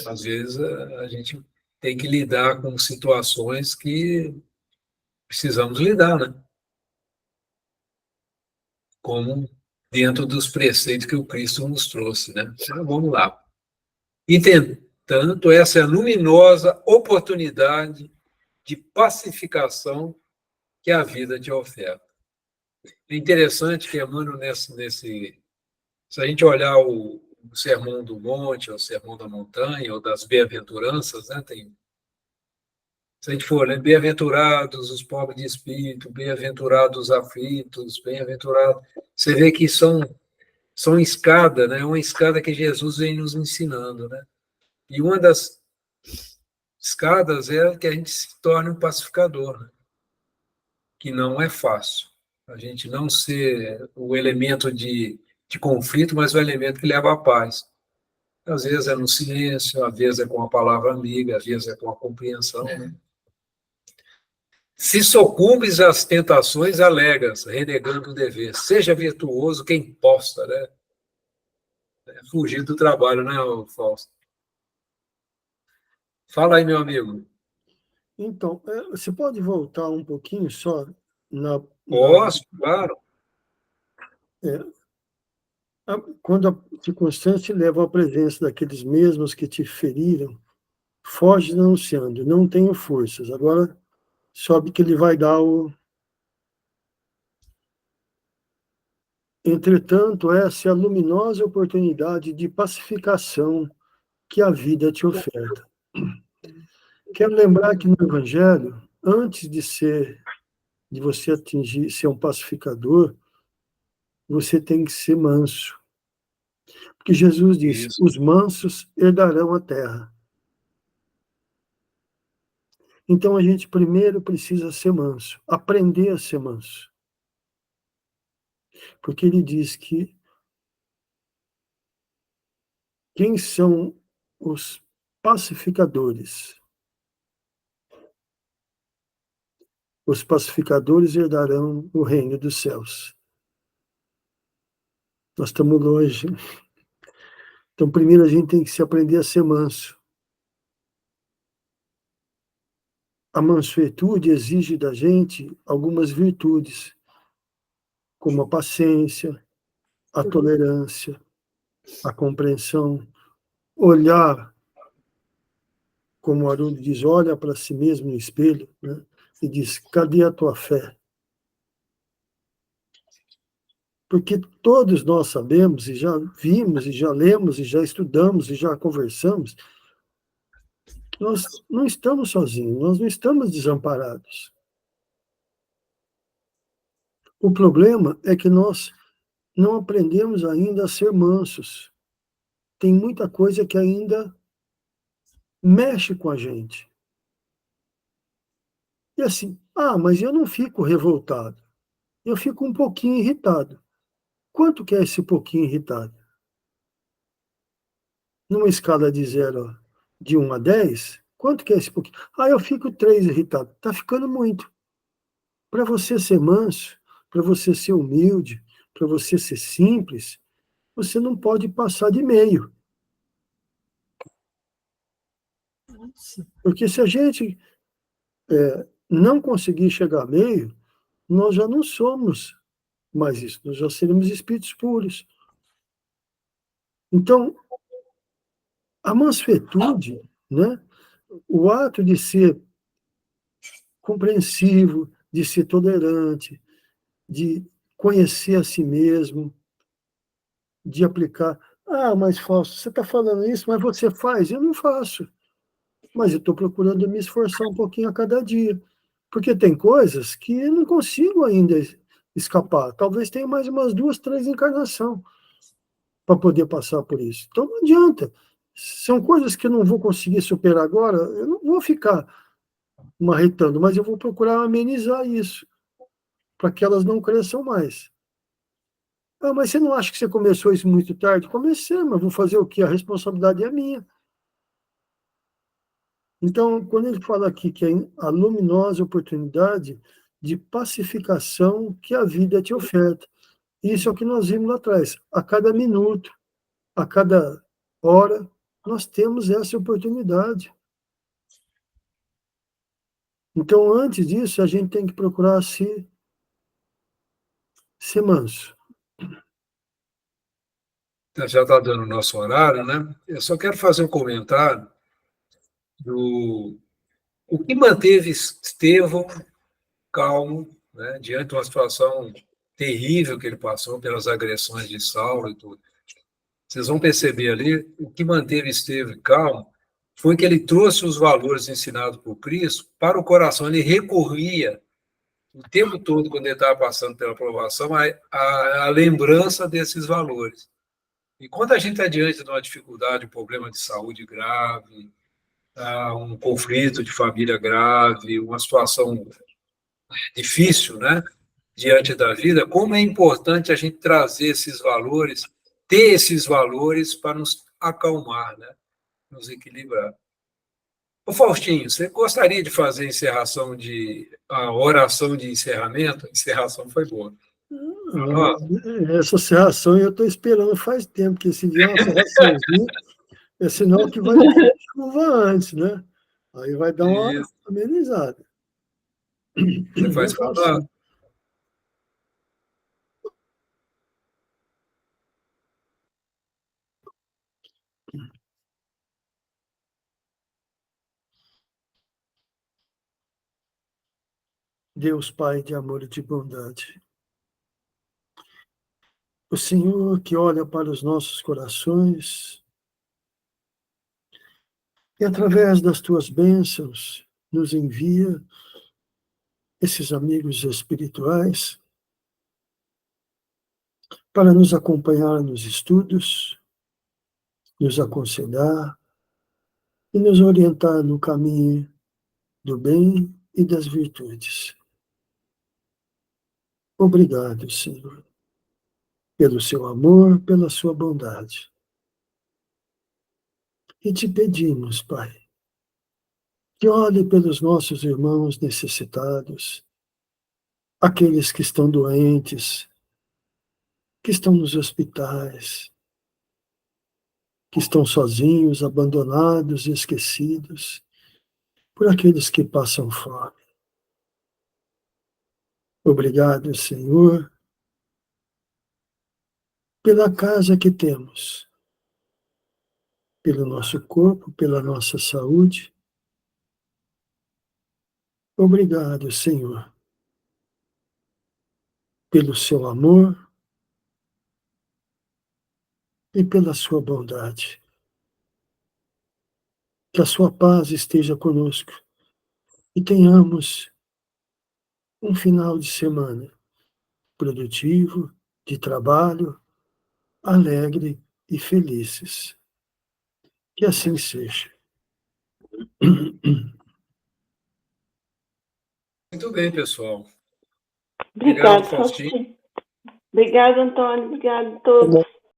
Às vezes a gente tem que lidar com situações que precisamos lidar, né? Como dentro dos preceitos que o Cristo nos trouxe, né? Então, vamos lá. E, tanto essa é a luminosa oportunidade de pacificação que a vida te oferta. É interessante que Emmanuel, se a gente olhar o Sermão do Monte, ou o Sermão da Montanha, ou das Bem-aventuranças, né? Se a gente for, né? Bem-aventurados os pobres de espírito, bem-aventurados os aflitos, bem-aventurados. Você vê que são escada, né? Uma escada que Jesus vem nos ensinando, né? E uma das escadas é que a gente se torne um pacificador, né? Que não é fácil. A gente não ser o elemento de conflito, mas o elemento que leva à paz. Às vezes é no silêncio, às vezes é com a palavra amiga, às vezes é com a compreensão. Né? Se sucumbes às tentações, alegas, renegando o dever. Seja virtuoso quem possa, né? Fugir do trabalho, né, Fausto? Fala aí, meu amigo. Então, você pode voltar um pouquinho só Posso, claro. quando a circunstância te leva à presença daqueles mesmos que te feriram, foge denunciando, não tenho forças. Agora, sobe que ele vai dar o... Entretanto, essa é a luminosa oportunidade de pacificação que a vida te oferta. Quero lembrar que no Evangelho, antes de você atingir ser um pacificador, você tem que ser manso. Porque Jesus disse: Isso. os mansos herdarão a terra. Então a gente primeiro precisa ser manso, aprender a ser manso. Porque ele diz que quem são os pacificadores? Os pacificadores herdarão o reino dos céus. Nós estamos longe. Então, primeiro a gente tem que se aprender a ser manso. A mansuetude exige da gente algumas virtudes, como a paciência, a tolerância, a compreensão, olhar, como o Haroldo diz, olha para si mesmo no espelho, né, e diz: cadê a tua fé? Porque todos nós sabemos, e já vimos, e já lemos, e já estudamos, e já conversamos, que nós não estamos sozinhos, nós não estamos desamparados. O problema é que nós não aprendemos ainda a ser mansos. Tem muita coisa que ainda mexe com a gente. E assim, mas eu não fico revoltado. Eu fico um pouquinho irritado. Quanto que é esse pouquinho irritado? Numa escala de 1 a 10, quanto que é esse pouquinho? Eu fico 3 irritado. Está ficando muito. Para você ser manso, para você ser humilde, para você ser simples, você não pode passar de meio. Porque se a gente não conseguir chegar a meio, nós já não somos mais isso, nós já seremos espíritos puros. Então, a mansuetude, né, o ato de ser compreensivo, de ser tolerante, de conhecer a si mesmo, de aplicar. Mas Fausto, você está falando isso, mas você faz? Eu não faço. Mas eu estou procurando me esforçar um pouquinho a cada dia. Porque tem coisas que eu não consigo ainda escapar. Talvez tenha mais umas 2, 3 encarnações para poder passar por isso. Então não adianta. São coisas que eu não vou conseguir superar agora, eu não vou ficar marretando, mas eu vou procurar amenizar isso, para que elas não cresçam mais. Mas você não acha que você começou isso muito tarde? Comecei, mas vou fazer o quê? A responsabilidade é minha. Então, quando ele fala aqui que é a luminosa oportunidade de pacificação que a vida te oferta, isso é o que nós vimos lá atrás. A cada minuto, a cada hora, nós temos essa oportunidade. Então, antes disso, a gente tem que procurar ser manso. Já está dando o nosso horário, né? Eu só quero fazer um comentário o que manteve Estevão calmo, né, diante de uma situação terrível que ele passou pelas agressões de Saulo e tudo. Vocês vão perceber ali, o que manteve Estevão calmo foi que ele trouxe os valores ensinados por Cristo para o coração. Ele recorria o tempo todo, quando ele estava passando pela provação, a lembrança desses valores. E quando a gente está diante de uma dificuldade, um problema de saúde grave, um conflito de família grave, uma situação difícil, né, diante da vida, como é importante a gente trazer esses valores, ter esses valores para nos acalmar, né, nos equilibrar. Ô Faustinho, você gostaria de fazer a oração de encerramento? A encerração foi boa. Essa serração eu estou esperando faz tempo, que se vier uma serraçãozinha, é sinal que vai ter chuva antes, né? Aí vai dar uma Isso. amenizada. Você faz Não tá falar. assim. Deus Pai de amor e de bondade, o Senhor que olha para os nossos corações e, através das tuas bênçãos, nos envia esses amigos espirituais para nos acompanhar nos estudos, nos aconselhar e nos orientar no caminho do bem e das virtudes. Obrigado, Senhor, pelo seu amor, pela sua bondade. E te pedimos, Pai, que olhe pelos nossos irmãos necessitados, aqueles que estão doentes, que estão nos hospitais, que estão sozinhos, abandonados e esquecidos, por aqueles que passam fome. Obrigado, Senhor, pela casa que temos, pelo nosso corpo, pela nossa saúde. Obrigado, Senhor, pelo seu amor e pela sua bondade. Que a sua paz esteja conosco e tenhamos um final de semana produtivo, de trabalho, alegre e felizes. Que assim seja. Muito bem, pessoal. Obrigado, Obrigado, Faustinho. Faustinho. Obrigado, Antônio. Obrigado a todos.